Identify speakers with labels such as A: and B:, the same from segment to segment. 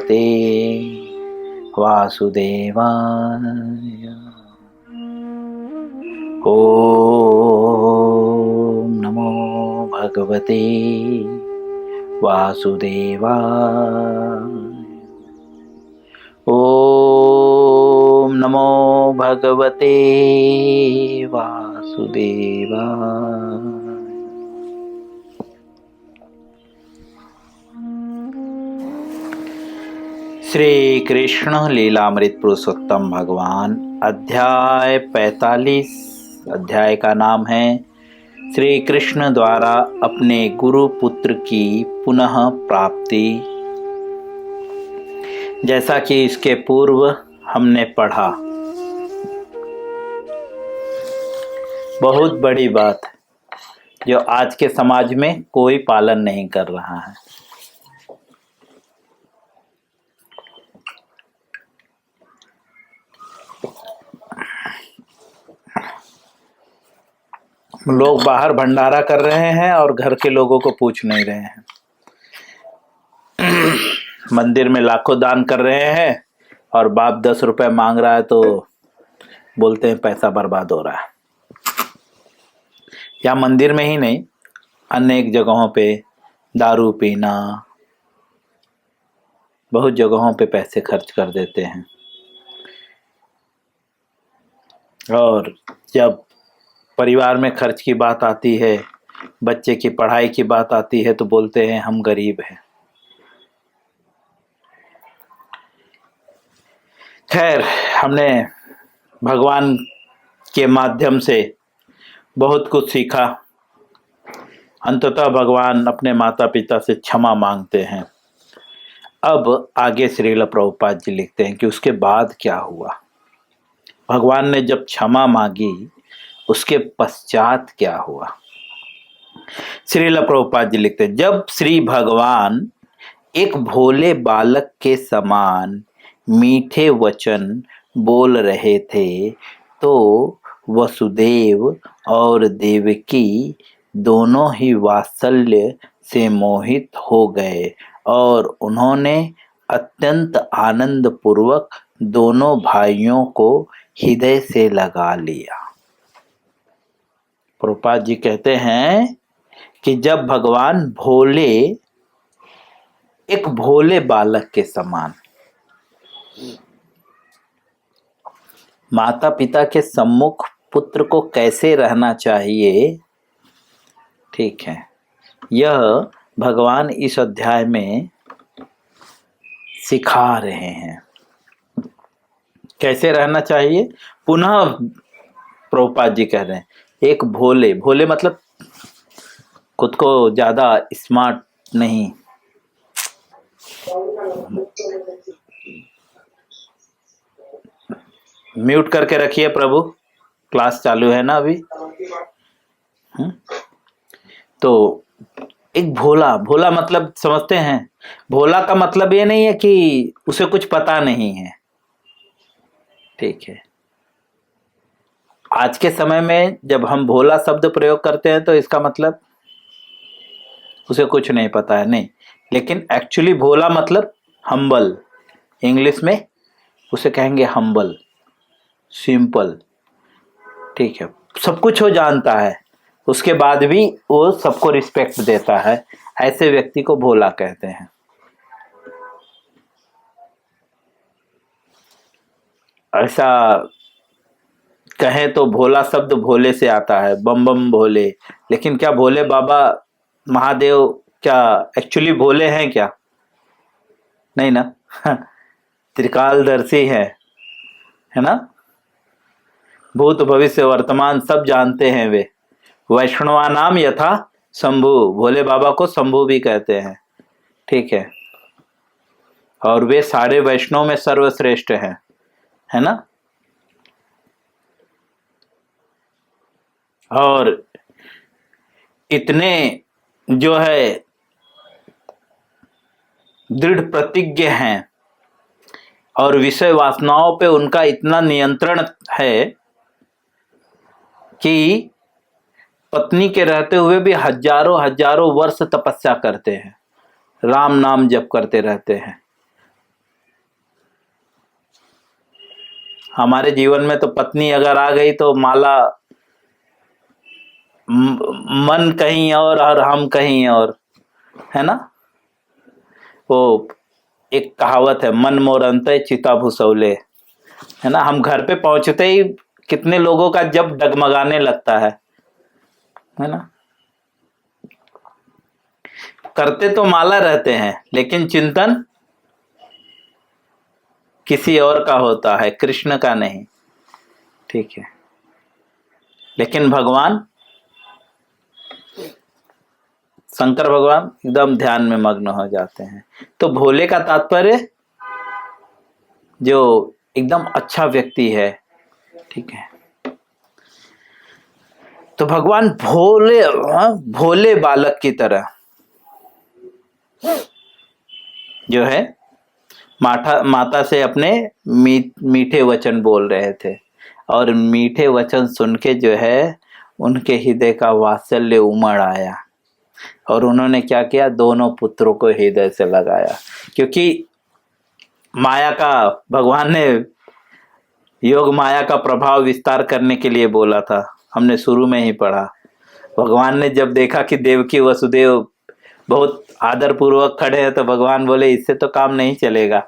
A: भगवते वासुदेवाय। ओम नमो भगवते वासुदेवाय। ओम नमो भगवते वासुदेवाय। श्री कृष्ण लीलामृत पुरुषोत्तम भगवान अध्याय 45। अध्याय का नाम है श्री कृष्ण द्वारा अपने गुरु पुत्र की पुनः प्राप्ति। जैसा कि इसके पूर्व हमने पढ़ा, बहुत बड़ी बात जो आज के समाज में कोई पालन नहीं कर रहा है। लोग बाहर भंडारा कर रहे हैं और घर के लोगों को पूछ नहीं रहे हैं। मंदिर में लाखों दान कर रहे हैं और बाप 10 रुपए मांग रहा है तो बोलते हैं पैसा बर्बाद हो रहा है। या मंदिर में ही नहीं, अनेक जगहों पे दारू पीना, बहुत जगहों पे पैसे खर्च कर देते हैं। और जब परिवार में खर्च की बात आती है, बच्चे की पढ़ाई की बात आती है तो बोलते हैं हम गरीब हैं। खैर, हमने भगवान के माध्यम से बहुत कुछ सीखा। अंततः भगवान अपने माता पिता से क्षमा मांगते हैं। अब आगे श्रील प्रभुपाद जी लिखते हैं कि उसके बाद क्या हुआ। भगवान ने जब क्षमा मांगी उसके पश्चात क्या हुआ। श्रील प्रभुपाद जी लिखते हैं, जब श्री भगवान एक भोले बालक के समान मीठे वचन बोल रहे थे तो वसुदेव और देवकी दोनों ही वात्सल्य से मोहित हो गए और उन्होंने अत्यंत आनंद पूर्वक दोनों भाइयों को हृदय से लगा लिया। प्रभुपाद जी कहते हैं कि जब भगवान एक भोले बालक के समान, माता पिता के सम्मुख पुत्र को कैसे रहना चाहिए, ठीक है, यह भगवान इस अध्याय में सिखा रहे हैं। कैसे रहना चाहिए पुनः प्रभुपाद जी कह रहे हैं, एक भोले मतलब खुद को ज्यादा स्मार्ट नहीं, म्यूट करके रखिए प्रभु, क्लास चालू है ना अभी। तो एक भोला मतलब समझते हैं, भोला का मतलब ये नहीं है कि उसे कुछ पता नहीं है, ठीक है। आज के समय में जब हम भोला शब्द प्रयोग करते हैं तो इसका मतलब उसे कुछ नहीं पता है, नहीं, लेकिन एक्चुअली भोला मतलब हम्बल, इंग्लिश में उसे कहेंगे हम्बल, सिंपल, ठीक है। सब कुछ वो जानता है, उसके बाद भी वो सबको रिस्पेक्ट देता है, ऐसे व्यक्ति को भोला कहते हैं। ऐसा कहें तो भोला शब्द भोले से आता है, बम बम भोले, लेकिन क्या भोले बाबा महादेव क्या एक्चुअली भोले हैं क्या? नहीं ना। त्रिकालदर्शी है ना, भूत भविष्य वर्तमान सब जानते हैं वे। वैष्णवा नाम यथा शंभु, भोले बाबा को शंभु भी कहते हैं, ठीक है। और वे सारे वैष्णव में सर्वश्रेष्ठ हैं, है ना। और इतने जो है दृढ़ प्रतिज्ञ हैं और विषय वासनाओं पे उनका इतना नियंत्रण है कि पत्नी के रहते हुए भी हजारों वर्ष तपस्या करते हैं, राम नाम जप करते रहते हैं, हमारे जीवन में तो पत्नी अगर आ गई तो माला मन कहीं और हम कहीं और, है ना। वो एक कहावत है, मन मोर अंतः चिता भुसौले, है ना। हम घर पे पहुंचते ही कितने लोगों का जब डगमगाने लगता है ना। करते तो माला रहते हैं लेकिन चिंतन किसी और का होता है, कृष्ण का नहीं, ठीक है। लेकिन भगवान शंकर भगवान एकदम ध्यान में मग्न हो जाते हैं। तो भोले का तात्पर्य जो एकदम अच्छा व्यक्ति है, ठीक है। तो भगवान भोले, भोले बालक की तरह जो है माता से अपने मीठे वचन बोल रहे थे, और मीठे वचन सुन के जो है उनके हृदय का वात्सल्य उमड़ आया, और उन्होंने क्या किया, दोनों पुत्रों को हृदय से लगाया। क्योंकि माया का, भगवान ने योग माया का प्रभाव विस्तार करने के लिए बोला था, हमने शुरू में ही पढ़ा। भगवान ने जब देखा कि देवकी वसुदेव बहुत आदर पूर्वक खड़े हैं, तो भगवान बोले इससे तो काम नहीं चलेगा,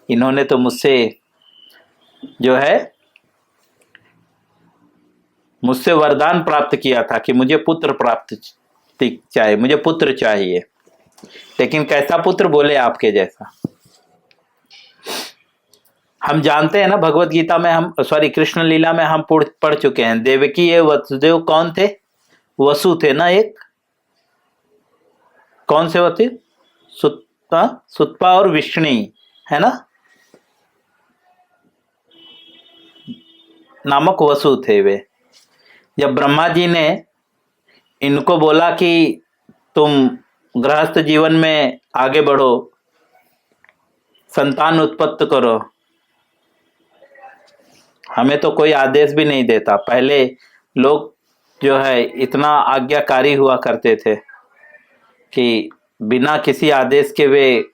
A: इन्होंने तो मुझसे जो है मुझसे वरदान प्राप्त किया था कि मुझे पुत्र प्राप्त चाहिए, मुझे पुत्र चाहिए। लेकिन कैसा पुत्र, बोले आपके जैसा। हम जानते हैं ना, भगवत गीता में हम, सॉरी कृष्ण लीला में हम पढ़ चुके हैं, देवकी ये वसुदेव कौन थे, वसु थे ना एक, कौन से वसु, सुतपा और विष्णु, है ना, नामक वसु थे वे। जब ब्रह्मा जी ने इनको बोला कि तुम गृहस्थ जीवन में आगे बढ़ो, संतान उत्पत्ति करो, हमें तो कोई आदेश भी नहीं देता। पहले लोग जो है इतना आज्ञाकारी हुआ करते थे कि बिना किसी आदेश के वे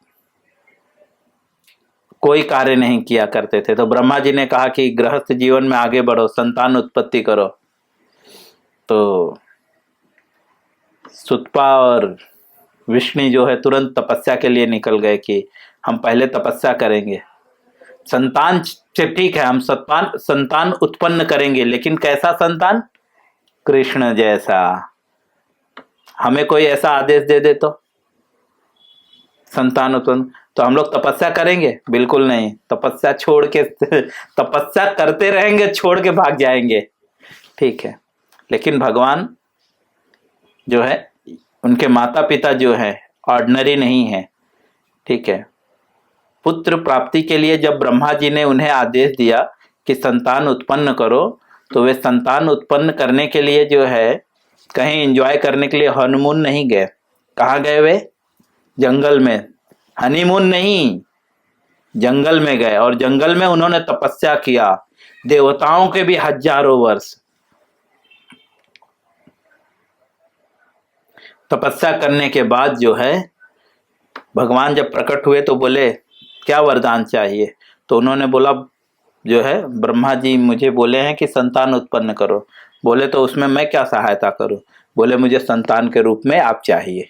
A: कोई कार्य नहीं किया करते थे। तो ब्रह्मा जी ने कहा कि गृहस्थ जीवन में आगे बढ़ो, संतान उत्पत्ति करो। तो सुतपा और विष्णु जो है तुरंत तपस्या के लिए निकल गए कि हम पहले तपस्या करेंगे, संतान ठीक है, हम संतान उत्पन्न करेंगे, लेकिन कैसा संतान, कृष्ण जैसा। हमें कोई ऐसा आदेश दे दे तो संतान उत्पन्न, तो हम लोग तपस्या करेंगे, बिल्कुल नहीं, तपस्या छोड़ के तपस्या करते रहेंगे, छोड़ के भाग जाएंगे, ठीक है। लेकिन भगवान जो है, उनके माता पिता जो है ऑर्डिनरी नहीं है, ठीक है। पुत्र प्राप्ति के लिए जब ब्रह्मा जी ने उन्हें आदेश दिया कि संतान उत्पन्न करो, तो वे संतान उत्पन्न करने के लिए जो है कहीं एंजॉय करने के लिए हनीमून नहीं गए। कहाँ गए वे, जंगल में, हनीमून नहीं, जंगल में गए, और जंगल में उन्होंने तपस्या किया, देवताओं के भी हजारों वर्ष तपस्या करने के बाद जो है भगवान जब प्रकट हुए तो बोले क्या वरदान चाहिए। तो उन्होंने बोला जो है, ब्रह्मा जी मुझे बोले हैं कि संतान उत्पन्न करो। बोले तो उसमें मैं क्या सहायता करूं। बोले मुझे संतान के रूप में आप चाहिए,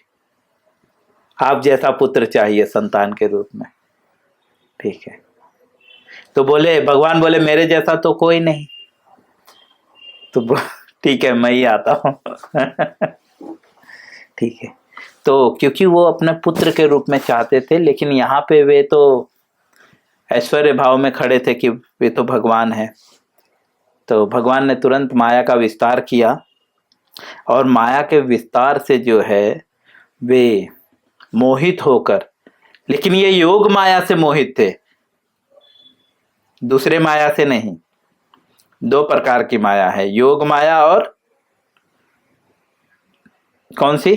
A: आप जैसा पुत्र चाहिए संतान के रूप में, ठीक है। तो बोले, भगवान बोले मेरे जैसा तो कोई नहीं। तो ठीक है, मैं ही आता हूं ठीक है। तो क्योंकि वो अपने पुत्र के रूप में चाहते थे, लेकिन यहाँ पे वे तो ऐश्वर्य भाव में खड़े थे कि वे तो भगवान है। तो भगवान ने तुरंत माया का विस्तार किया, और माया के विस्तार से जो है वे मोहित होकर, लेकिन ये योग माया से मोहित थे, दूसरे माया से नहीं। दो प्रकार की माया है, योग माया और कौन सी,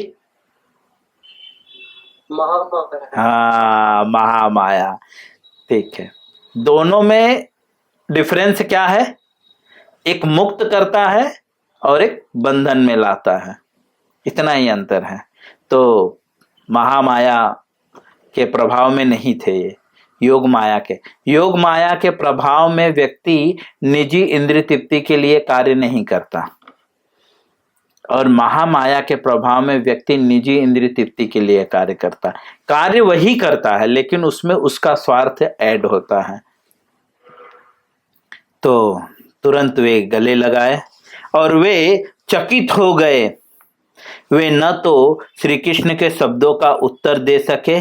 A: महामाया। हाँ, महामाया, ठीक है। दोनों में डिफरेंस क्या है, एक मुक्त करता है और एक बंधन में लाता है, इतना ही अंतर है। तो महामाया के प्रभाव में नहीं थे ये, योग माया के प्रभाव में व्यक्ति निजी इंद्रिय तृप्ति के लिए कार्य नहीं करता, और महामाया के प्रभाव में व्यक्ति निजी इंद्रिय तृप्ति के लिए कार्य करता है। कार्य वही करता है लेकिन उसमें उसका स्वार्थ ऐड होता है। तो तुरंत वे गले लगाए और वे चकित हो गए। वे न तो श्री कृष्ण के शब्दों का उत्तर दे सके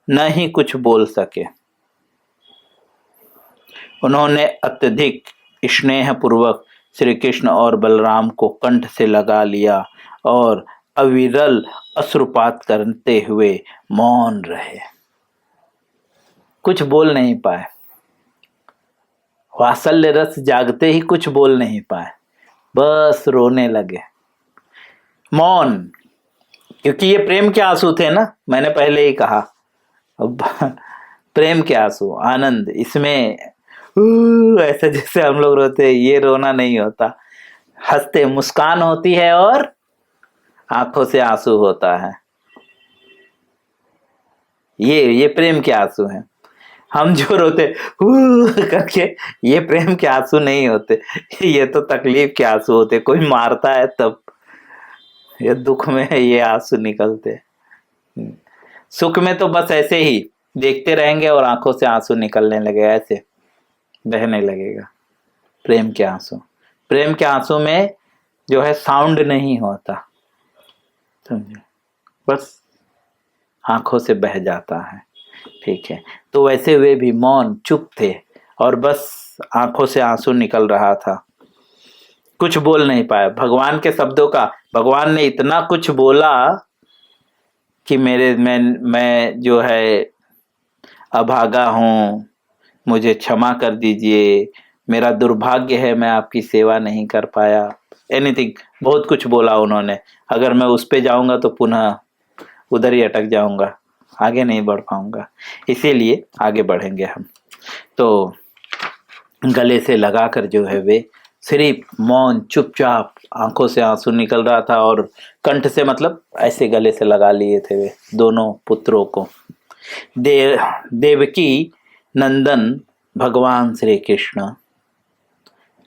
A: न ही कुछ बोल सके। उन्होंने अत्यधिक स्नेह पूर्वक श्री कृष्ण और बलराम को कंठ से लगा लिया और अविरल अश्रुपात करते हुए मौन रहे, कुछ बोल नहीं पाए। वात्सल्य रस जागते ही कुछ बोल नहीं पाए, बस रोने लगे, मौन। क्योंकि ये प्रेम के आंसू थे ना, मैंने पहले ही कहा। अब प्रेम के आंसू, आनंद, इसमें ऐसे जैसे हम लोग रोते, ये रोना नहीं होता। हंसते मुस्कान होती है और आंखों से आंसू होता है। ये प्रेम के आंसू हैं। हम जो रोते करके, ये प्रेम के आंसू नहीं होते, ये तो तकलीफ के आंसू होते। कोई मारता है तब ये दुख में ये आंसू निकलते। सुख में तो बस ऐसे ही देखते रहेंगे और आंखों से आंसू निकलने लगे, ऐसे बहने लगेगा। प्रेम के आंसू, प्रेम के आंसू में जो है साउंड नहीं होता, समझे, बस आंखों से बह जाता है। ठीक है, तो वैसे वे भी मौन चुप थे और बस आंखों से आंसू निकल रहा था, कुछ बोल नहीं पाए। भगवान के शब्दों का, भगवान ने इतना कुछ बोला कि मैं जो है अभागा हूँ, मुझे क्षमा कर दीजिए, मेरा दुर्भाग्य है मैं आपकी सेवा नहीं कर पाया। एनीथिंग, बहुत कुछ बोला उन्होंने। अगर मैं उस पे जाऊंगा तो पुनः उधर ही अटक जाऊंगा, आगे नहीं बढ़ पाऊंगा, इसीलिए आगे बढ़ेंगे हम। तो गले से लगाकर जो है वे सिर्फ मौन चुपचाप, आंखों से आंसू निकल रहा था और कंठ से मतलब ऐसे गले से लगा लिए थे वे दोनों पुत्रों को। देवकी नंदन भगवान श्री कृष्ण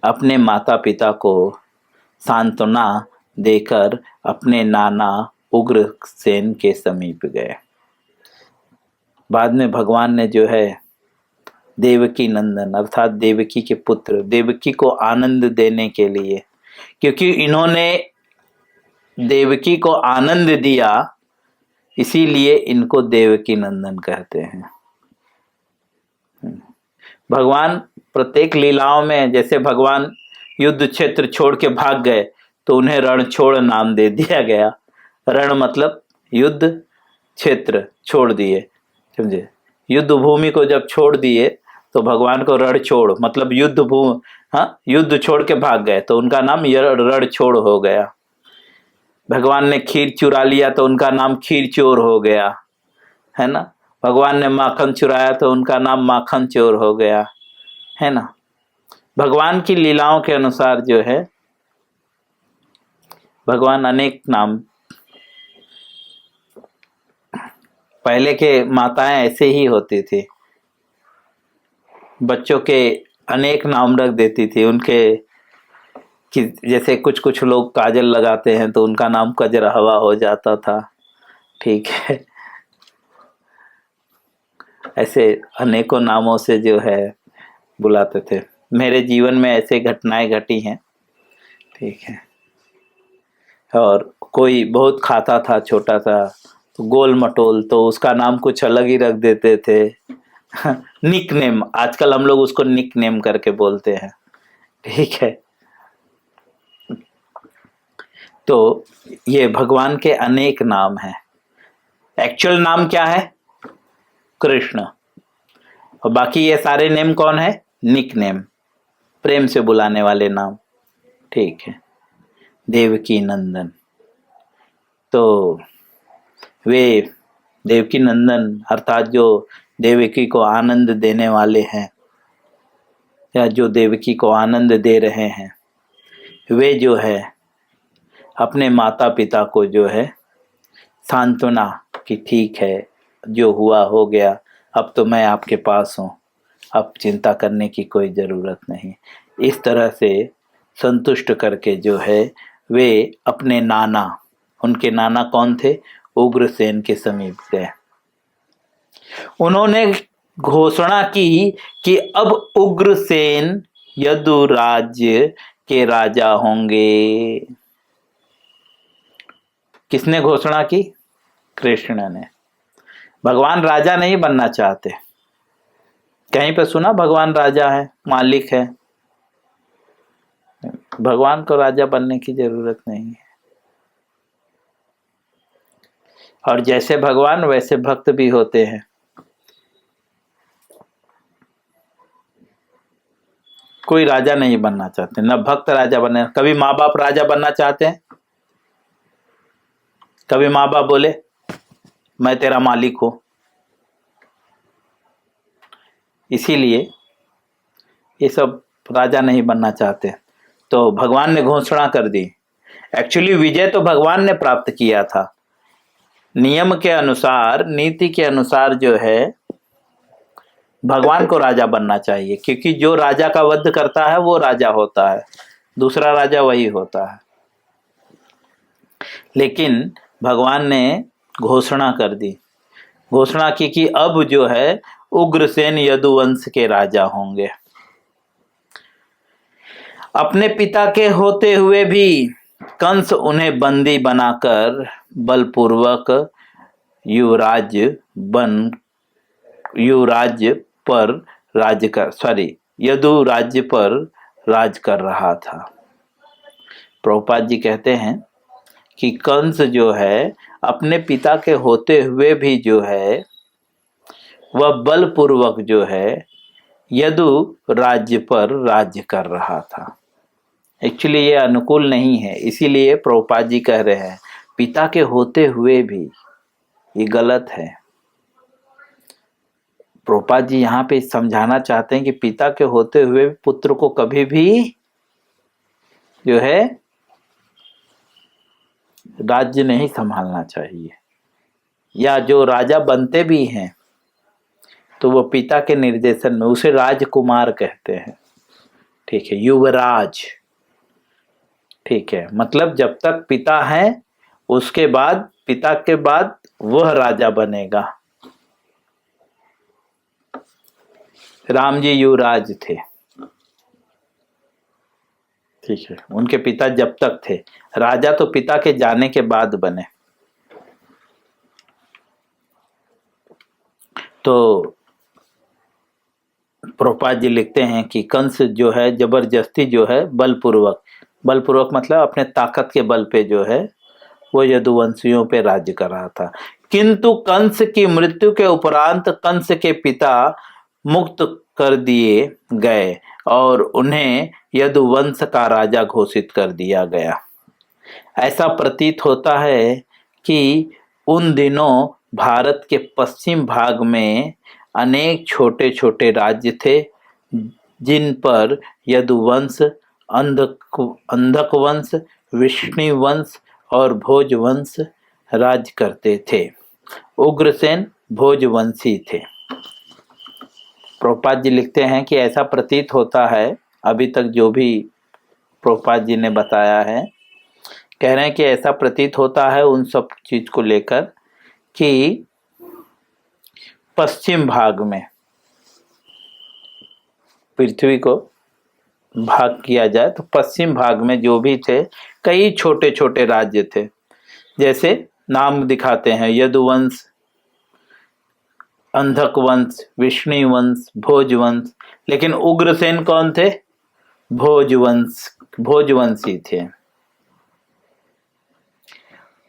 A: अपने माता पिता को सांत्वना देकर अपने नाना उग्रसेन के समीप गए। बाद में भगवान ने जो है देवकी नंदन अर्थात देवकी के पुत्र, देवकी को आनंद देने के लिए, क्योंकि इन्होंने देवकी को आनंद दिया, इसीलिए इनको देवकी नंदन कहते हैं। भगवान प्रत्येक लीलाओं में, जैसे भगवान युद्ध क्षेत्र छोड़ के भाग गए तो उन्हें रणछोड़ नाम दे दिया गया। रण मतलब युद्ध क्षेत्र छोड़ दिए, समझे, युद्ध भूमि को जब छोड़ दिए तो भगवान को रणछोड़ मतलब युद्ध भूमि, हाँ, युद्ध छोड़ के भाग गए तो उनका नाम रणछोड़ हो गया। भगवान ने खीर चुरा लिया तो उनका नाम खीर चोर हो गया, है ना। भगवान ने माखन चुराया तो उनका नाम माखन चोर हो गया, है ना। भगवान की लीलाओं के अनुसार जो है भगवान अनेक नाम, पहले के माताएं ऐसे ही होती थी, बच्चों के अनेक नाम रख देती थी उनके, कि जैसे कुछ कुछ लोग काजल लगाते हैं तो उनका नाम कजरहवा हो जाता था, ठीक है। ऐसे अनेकों नामों से जो है बुलाते थे। मेरे जीवन में ऐसे घटनाएं घटी हैं, ठीक है। और कोई बहुत खाता था, छोटा सा, तो गोल मटोल, तो उसका नाम कुछ अलग ही रख देते थे। निक नेम, आजकल हम लोग उसको निक नेम करके बोलते हैं, ठीक है। तो ये भगवान के अनेक नाम हैं। एक्चुअल नाम क्या है? कृष्ण। और बाकी ये सारे नेम कौन है? निक नेम, प्रेम से बुलाने वाले नाम, ठीक है। देवकी नंदन, तो वे देवकी नंदन अर्थात जो देवकी को आनंद देने वाले हैं या जो देवकी को आनंद दे रहे हैं, वे जो है अपने माता पिता को जो है सांत्वना कि ठीक है, जो हुआ हो गया, अब तो मैं आपके पास हूँ, अब चिंता करने की कोई ज़रूरत नहीं। इस तरह से संतुष्ट करके जो है वे अपने नाना, उनके नाना कौन थे, उग्रसेन के समीप गए। उन्होंने घोषणा की कि अब उग्रसेन यदुराज्य के राजा होंगे। किसने घोषणा की? कृष्ण ने। भगवान राजा नहीं बनना चाहते। कहीं पे सुना भगवान राजा है, मालिक है? भगवान को राजा बनने की जरूरत नहीं है। और जैसे भगवान वैसे भक्त भी होते हैं। कोई राजा नहीं बनना चाहते, न भक्त राजा बनना। कभी माँ बाप राजा बनना चाहते हैं? कभी माँ बाप बोले मैं तेरा मालिक हूं? इसीलिए ये सब राजा नहीं बनना चाहते। तो भगवान ने घोषणा कर दी। एक्चुअली विजय तो भगवान ने प्राप्त किया था। नियम के अनुसार, नीति के अनुसार जो है भगवान को राजा बनना चाहिए, क्योंकि जो राजा का वध करता है वो राजा होता है, दूसरा राजा वही होता है। लेकिन भगवान ने घोषणा कर दी, घोषणा की कि अब जो है उग्रसेन यदुवंश के राजा होंगे। अपने पिता के होते हुए भी कंस उन्हें बंदी बनाकर बलपूर्वक यदु राज्य पर राज कर रहा था। प्रभुपाद जी कहते हैं कि कंस जो है अपने पिता के होते हुए भी जो है वह बलपूर्वक जो है यदु राज्य पर राज्य कर रहा था। एक्चुअली ये अनुकूल नहीं है, इसीलिए प्रभुपाद जी कह रहे हैं पिता के होते हुए भी, ये गलत है। प्रभुपाद जी यहाँ पे समझाना चाहते हैं कि पिता के होते हुए पुत्र को कभी भी जो है राज्य नहीं संभालना चाहिए, या जो राजा बनते भी हैं तो वो पिता के निर्देशन में, उसे राजकुमार कहते हैं, ठीक है, युवराज, ठीक है। मतलब जब तक पिता है उसके बाद, पिता के बाद वह राजा बनेगा। राम जी युवराज थे, ठीक है, उनके पिता जब तक थे। राजा तो पिता के जाने के बाद बने। तो प्रभुपाद जी लिखते हैं कि कंस जो है जबरदस्ती जो है बलपूर्वक मतलब अपने ताकत के बल पे जो है वो यदुवंशियों पे राज्य कर रहा था। किंतु कंस की मृत्यु के उपरांत कंस के पिता मुक्त कर दिए गए और उन्हें यदुवंश का राजा घोषित कर दिया गया। ऐसा प्रतीत होता है कि उन दिनों भारत के पश्चिम भाग में अनेक छोटे छोटे राज्य थे जिन पर यदुवंश, अंधक वंश, विष्णु वंश और भोजवंश राज करते थे। उग्रसेन भोजवंशी थे। प्रभुपाद जी लिखते हैं कि ऐसा प्रतीत होता है, अभी तक जो भी प्रभुपाद जी ने बताया है, कह रहे हैं कि ऐसा प्रतीत होता है उन सब चीज को लेकर कि पश्चिम भाग में पृथ्वी को भाग किया जाए तो पश्चिम भाग में जो भी थे कई छोटे छोटे राज्य थे, जैसे नाम दिखाते हैं यदुवंश, अंधक वंश, विष्णु वंश, भोजवंश। लेकिन उग्रसेन कौन थे? भोजवंशी थे।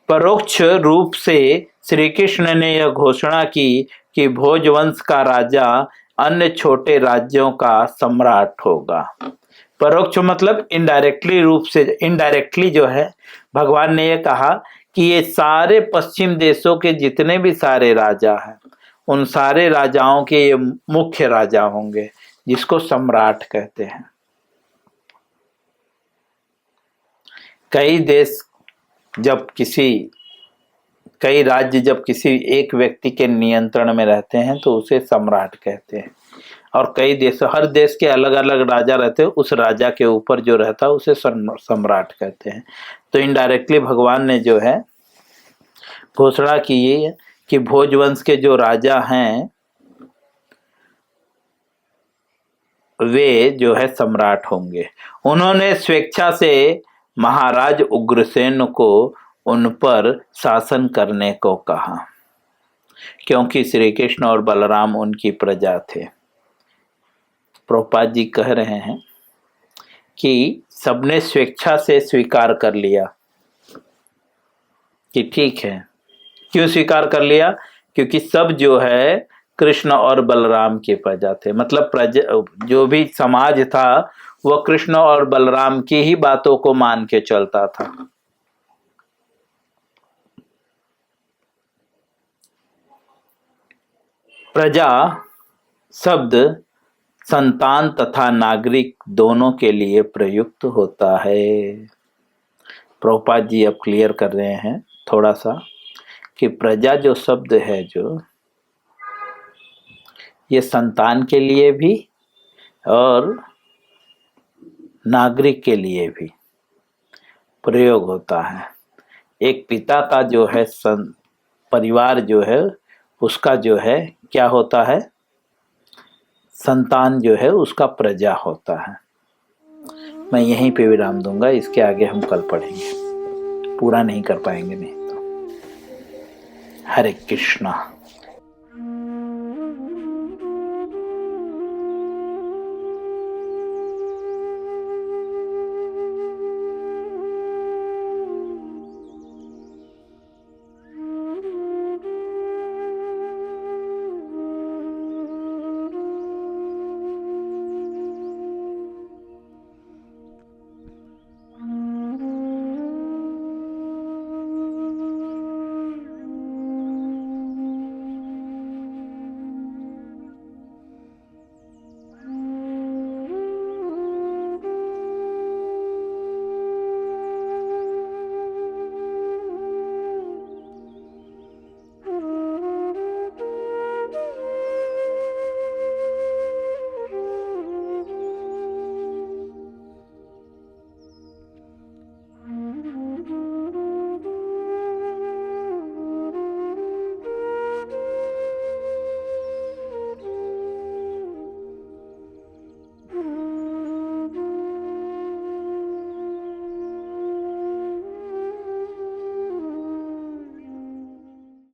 A: परोक्ष रूप से श्री कृष्ण ने यह घोषणा की कि भोजवंश का राजा अन्य छोटे राज्यों का सम्राट होगा। परोक्ष मतलब इनडायरेक्टली रूप से, इनडायरेक्टली जो है भगवान ने यह कहा कि ये सारे पश्चिम देशों के जितने भी सारे राजा हैं उन सारे राजाओं के ये मुख्य राजा होंगे, जिसको सम्राट कहते हैं। कई देश जब किसी कई राज्य जब किसी एक व्यक्ति के नियंत्रण में रहते हैं तो उसे सम्राट कहते हैं, और कई देश, हर देश के अलग अलग राजा रहते हैं, उस राजा के ऊपर जो रहता है उसे सम्राट कहते हैं। तो इनडायरेक्टली भगवान ने जो है घोषणा की है कि भोजवंश के जो राजा हैं वे जो है सम्राट होंगे। उन्होंने स्वेच्छा से महाराज उग्रसेन को उन पर शासन करने को कहा, क्योंकि श्री कृष्ण और बलराम उनकी प्रजा थे। प्रभुपाद जी कह रहे हैं कि सबने स्वेच्छा से स्वीकार कर लिया कि ठीक है। क्यों स्वीकार कर लिया? क्योंकि सब जो है कृष्ण और बलराम की प्रजा थे, मतलब प्रजा जो भी समाज था वह कृष्ण और बलराम की ही बातों को मान के चलता था। प्रजा शब्द संतान तथा नागरिक दोनों के लिए प्रयुक्त होता है। प्रभुपाद जी अब क्लियर कर रहे हैं थोड़ा सा कि प्रजा जो शब्द है जो ये संतान के लिए भी और नागरिक के लिए भी प्रयोग होता है। एक पिता का जो है परिवार जो है उसका जो है क्या होता है, संतान जो है उसका प्रजा होता है। मैं यहीं पे विराम दूंगा, इसके आगे हम कल पढ़ेंगे, पूरा नहीं कर पाएंगे नहीं तो। हरे कृष्णा।